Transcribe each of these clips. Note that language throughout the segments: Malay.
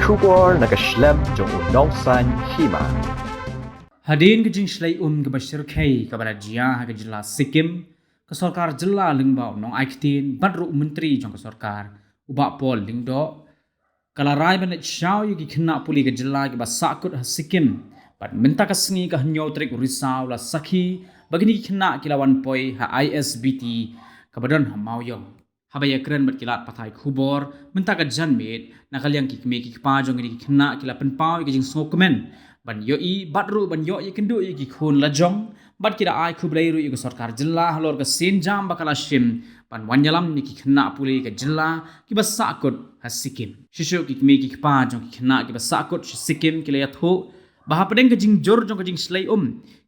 Kubor nakaslem jong unongsan Hima. Hadin ke jing shlai ke bashir kai kepada Jylla ke Jylla Sikkim ke Sorkar Jylla lingbau nong aiktin badru menteri jong ke Sorkar ubak pol lingdo kala rai banet syau yuki Khynnah Pule ke Jylla ke Sahkut Sikkim bad minta kesengi ke hanyau trik risau la sakhi bagini Khynnah kilawan poi ha ISBT kebadan hamau yong habaya keren bat kilat patai khubor minta ka janmet nakal yang Kmie Kiba jong ni Khynnah kila penpau ke jing smokemen ban yoi badru ban yo ikendu yiki khun lajong bad kira ai Khublei ru yuki Sorkar Jylla halor ke sinjam bakala shim ban wanyalam ni Khynnah Pule ke Jylla kiba Sahkut Sikkim shishu Kmie Kiba jong Khynnah kiba Sahkut Sikkim kila yathu bah pedeng ke jing jor jong ke jing slai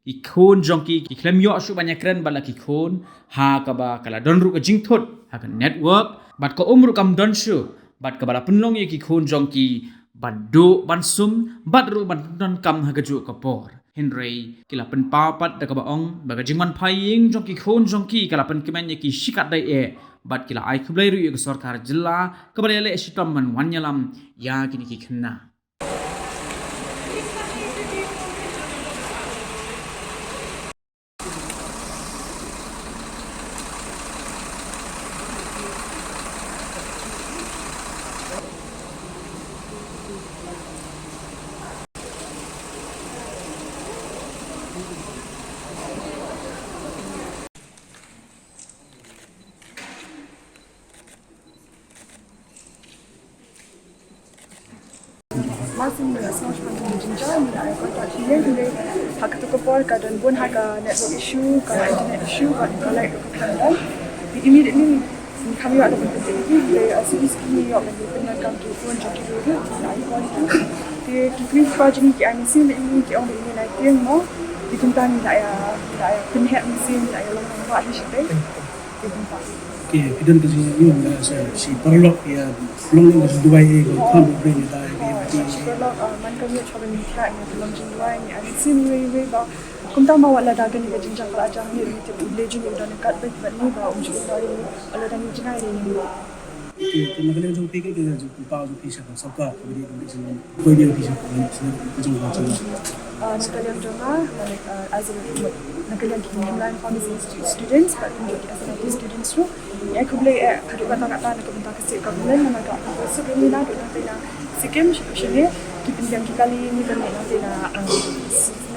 ki khun jong ki klem yo asu banyak keren bala ki khun ha kaba kala don ru ke jing thot ha network bat ko umru kam don shu bat ka bala penlong ye ki khun jong ki bandu bansum badru bandon kam ha gaju kapor henry kila pen papat da ka baong baga jingman phaying jong ki khun jong ki kala pen kemen ye ki shikat dai e bat kila ai Khublei ru ye Sorkar Jylla ka bala le shitam man wanyalam ya kini ki Khynnah masih semua macam jenjang ni ada kontak dia boleh hak tu kepol kadang pun hak network issue kalau internet issue kalau itu kadang immediately kami ada penting dia asli sekali yang benar kam tu pun jadi dulu ai kualiti dia kini project ni ai mesin ni ki orang ini naik yang mau dikuntan ya penhat mesin ya long buat di situ Okay, kita nak kasi yung si Parlok ya long ni Dubai ko kan bring it ay Parlok man kami coba minta ni long Dubai ni ani sim we ba kum ta ma wala dagan ni jinjang kala ajang ni tu legend ni dan kat bet ni ba umju dari ala dan jingai ni Okay, kung magaling yung pigil kaya yung pao yung pisa ko Sorkar pwede yung pisa ko pwede yung pisa ko yung nakaliang jama as a nakaliang Himalayan pharmacy students but menjadi SNIT students tu ya Khublei kaduk kata-kata nak minta kasih government nama kat so kini nak nanti na Sikkim sini kipinjam kali ni dan nanti na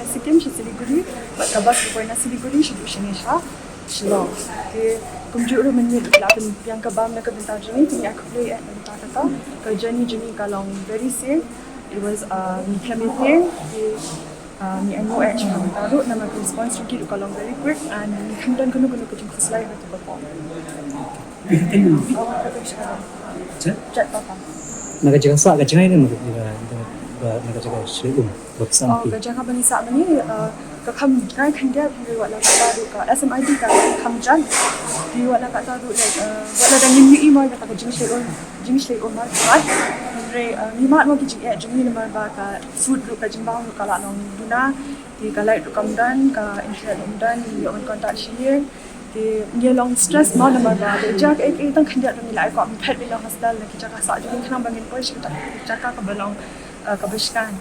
Sikkim Siliguri but kabas ko na Siliguri sini sha Shillong ke kumjuru menit lapan yang kabam nak minta jeni ni Khublei minta kata kerja ni kalau very safe it was ni Kmie ni anu cuma taruh nama response kita kalau very quick and kemudian kena kecing keselai itu apa? Chat apa? Nak jaga sak, jaga ini nak jaga selum, bersam. Oh, jaga bani sak bani kekam kan dia buat lah taruh ke SMID kan kekam jan dia buat lah taruh buat lah dengan ni email kata jenis lego market Hima mau kicik jumlah nama baka food lu kajing bang lu kalau nong duna di kalau lu kamdan ka internet kamdan di on kontak share di dia long stress mau nama baka jak tang kandiat demi lai ko pet bilang hospital nak jaga sak jadi kena bangin poi kita jaga ke belong ke beskan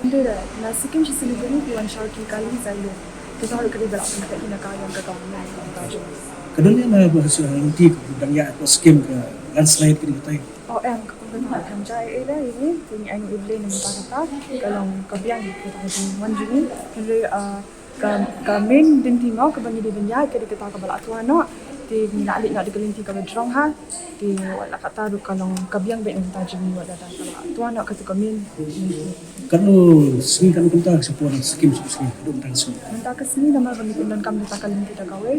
dia na Sikkim Siliguri di wan shorty kali zailo kita harus kena belak kita ina ka yang ke government baju kadang na bahas nanti dan ya Sikkim ke landslide kita oh kemudian hamjai ini punya anu iblis ni minta kata kalau kebiang kita kasi wanjuni henry main dinti mau ke bagi dia ke kita ke balak tuano di nak alik nak digelinti ke bedrong ha di wala kata ru kalau kebiang bet minta jeni wala dan balak tuano ke main kalau sini kan kita support Sikkim sini minta ke sini nama bagi dan kami minta kali kita gawe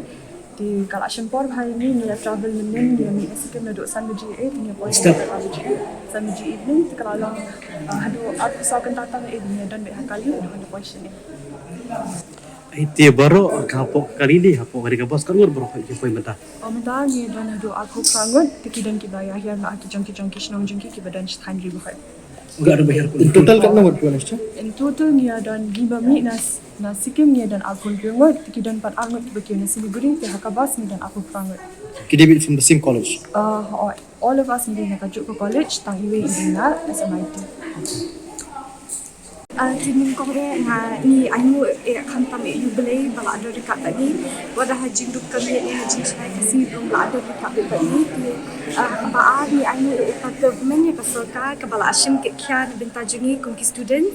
di kalau sempor hari ni ni travel menen dia ni Sikkim nak duduk sana GA punya point sana GA evening kalau hadu aku sakan datang evening dan dah kali ada question ni Itu baru kapok kali ni, kapok hari kabas kan baru kapok poin mentah. Oh mentah ni dan hadu aku prangut tikidan kibaya yang nak jangki senang jangki kibadan sethan ribu kai. Enggak ada bayar pun. In total kan nomor berapa sih? In total ni dan giba mi nas Sikkim ni dan aku prangut tikidan 4 angut bagi nasi Siliguri pihak kabas ni dan aku prangut. Kita bit from the same college. All of us ni nak kajuk ke college tang iwe ibina SMIT. Timin ko rin nga ni ano kantam jubilei bala ada dekat tadi wadah hajing duk kami ni hajing saya kasi dum bala ada dekat tadi baan ni ano government ka sorkar ka bala asim ke kyan benta jungi kum ki student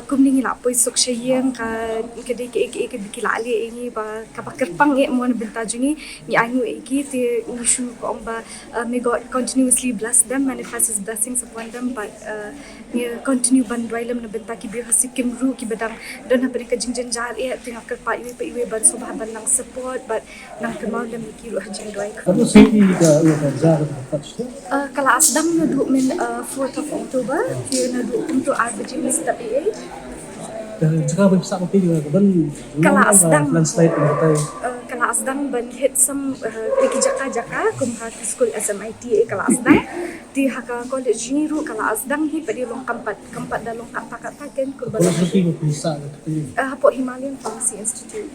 kum ni la poi sok shayem ka de ke bikila ali ini ba ka bakerpang mo na benta jungi ni ano ki te issue ko ba may God continuously bless them manifest his blessings upon them but ni continue bandwailam na benta ki bir Sikkim ru ki badang don habari ka jingjen jar tengah kerpa iwe ban subah ban nang support but nang kemal dan ki ru hajing doi Ano si ka jar touch kala asdam na du min 4th of October ki na du untuk arbajim SWA jika bisa kopi juga ban Kala asdang. landslide tay kala asdang ban hit some peki jaka kum ha school SMIT kala asdang di haka college ni ru kala asdang hi padi long kampat da long kampakat taken kum kalau seperti ko bisa hapo Himalayan Pharmacy Institute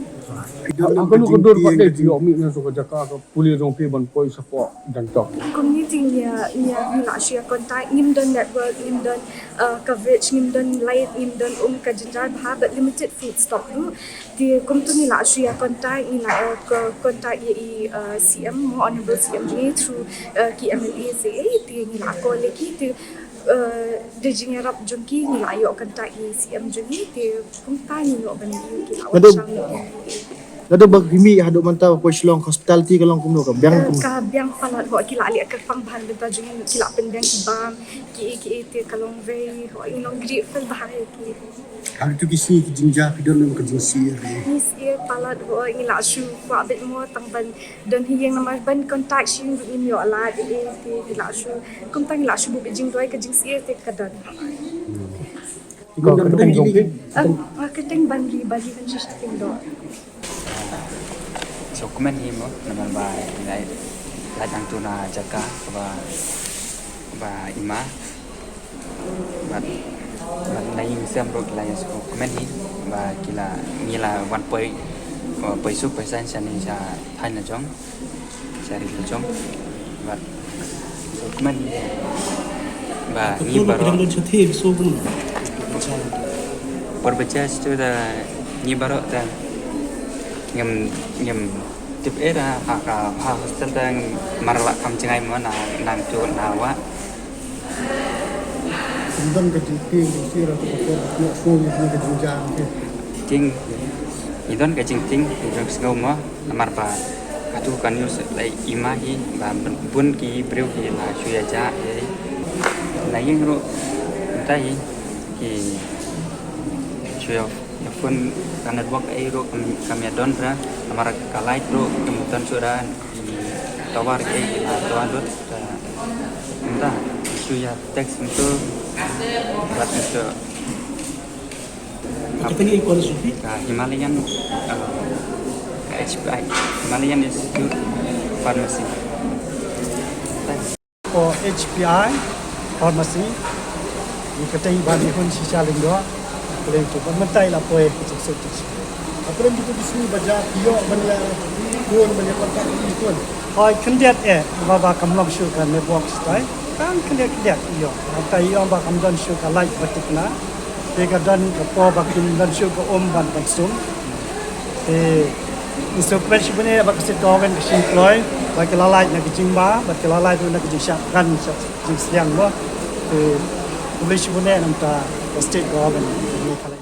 Aku lu kedua buat dia dia mi na so ka jaka ka puli rong pi ban poi support dan tok. community niya nila siya kontak nim don network nim don coverage nim don light nim don ka jinjar bha but limited food stock ru di kum tu nila siya kontak nila kontak ye CM mo honorable CM ni through KMLA di nila ko leki di de jingarap jongki nila yo kontak ye CM joni di kum ta ni no ban ki lawan Lado bag himi hado mantau ko silong hospitality kalong kumno ka biang kum. Ka biang palat ho kila ali ka pang bahan benta jungin kila pendang kibam ki te kalong very ho inong grateful bahai ki Hari tu kisi jinja pidon ka jinsi. nis palat ho ngila shu kwa bit mo tang ban don hiyang nama ban contact shin in yo ala te ngila shu kum tang ngila shu bu bijing doi ka jinsi te kadan Ikaw ka dong rong pi. marketing ban ri bagi kan shi ting do So comment Hima naman ba lahat ang tuna jaka ba ima but lain sem ro kila yang so comment hi ba kila nila 1.5% sani sa thai na jong sari na jong but so comment ba ni Kalau baro kita don chathi so pun perbaca situ da ni baro da ngam tip era ha hostel tang marwa kam chingai mo na nang tu na wa Don ka jinti sira to ko no so ni ka jinja. ting idon ka jing ting jong sgau mo amar ba atu kan news lai imahi ba bun ki breu ki la shuya ja e na yin ro tai ki shuya pun karena buat aero kami don pra amara kalai pro kemudian sudah di tawar tuan dot entah suya teks untuk buat itu kita ni ko sufi Himalayan HPI Himalayan Institute Pharmacy for HPI pharmacy ikatai bani hun sisa lingdo boleh tu mentai la poe cik cik Apa yang kita di sini baca yo benda pun benda kontak ni pun. hoi kendiat baba kamlom shu kan network stai kan kendiat yo tai yo ba kamdon shu ka light batikna tega dan ko ba kim dan shu ko ban baksum Isu presi bune ba kasi togen kasi kloy ba kilalay na kijingba ba kilalay tu na kijisha kan jing siang lo Khublei bune namta state government ni kala